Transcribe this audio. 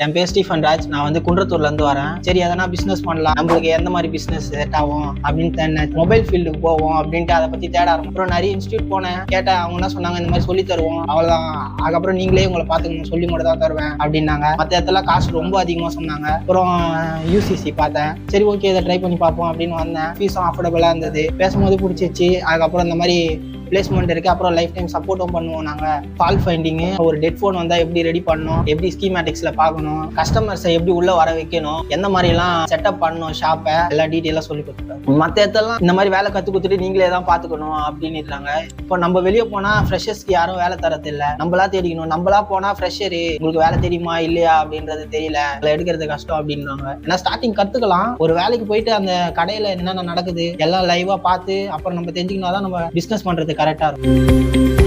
என் பேர் ஸ்டீஃபன் ராஜ். நான் வந்து குன்றத்தூர்ல இருந்து வரேன். சரி எதனா பிசினஸ் பண்ணலாம், நம்மளுக்கு எந்த மாதிரி பிசினஸ் செட் ஆகும் அப்படின்னு தேடினேன். மொபைல் ஃபீல்டுக்கு போவோம் அப்படின்ட்டு அதை பத்தி தேட ஆரம்பிச்சேன். அப்புறம் நிறைய இன்ஸ்டியூட் போனேன், கேட்டேன். அவங்க என்ன சொன்னாங்க, இந்த மாதிரி சொல்லி தருவோம், அவ்வளவுதான், அதுக்கப்புறம் நீங்களே உங்களை பாத்துக்கணும், சொல்லி மட்டும் தான் தருவேன் அப்படின்னாங்க. மற்ற இடத்துல காசு ரொம்ப அதிகமா சொன்னாங்க. அப்புறம் யூசிசி பார்த்தேன். சரி ஓகே, இதை ட்ரை பண்ணி பார்ப்போம் அப்படின்னு வந்தேன். ஃபீஸும் அஃபோர்டபுளா இருந்தது, பேசும்போது பிடிச்சிச்சு. அதுக்கப்புறம் இந்த மாதிரி பிளேஸ்மெண்ட் இருக்கு, அப்புறம் லைஃப் டைம் சப்போர்ட்டும் பண்ணுவோம். நாங்க ஃபால்ட் ஃபைண்டிங், ஒரு டெட் ஃபோன் வந்தா எப்படி ரெடி பண்ணணும், எப்படி ஸ்கீமேட்டிக்ஸ்ல பார்க்கணும், கஸ்டமர்ஸை எப்படி உள்ள வர வைக்கணும், எந்த மாதிரி எல்லாம் செட்டப் பண்ணணும் ஷாப்பை, எல்லா டீட்டெயிலாக சொல்லி கொடுத்துருக்காங்க. மற்ற இடத்தெல்லாம் இந்த மாதிரி வேலை கத்து கொடுத்துட்டு நீங்களே தான் பாத்துக்கணும் அப்படின்னுறாங்க. இப்போ நம்ம வெளியே போனா ஃப்ரெஷர்ஸ்க்கு யாரும் வேலை தரது இல்லை, நம்மளா தேடிக்கணும். நம்மளா போனா ஃப்ரெஷரு உங்களுக்கு வேலை தெரியுமா இல்லையா அப்படின்றது தெரியல, எடுக்கிறது கஷ்டம் அப்படின்றாங்க. ஏன்னா ஸ்டார்டிங் கத்துக்கலாம், ஒரு வேலைக்கு போயிட்டு அந்த கடையில என்னென்ன நடக்குது எல்லாம் லைவா பார்த்து அப்புறம் நம்ம தெரிஞ்சுக்கினாதான் நம்ம பிசினஸ் பண்றது கரெக்டா இருக்கும்.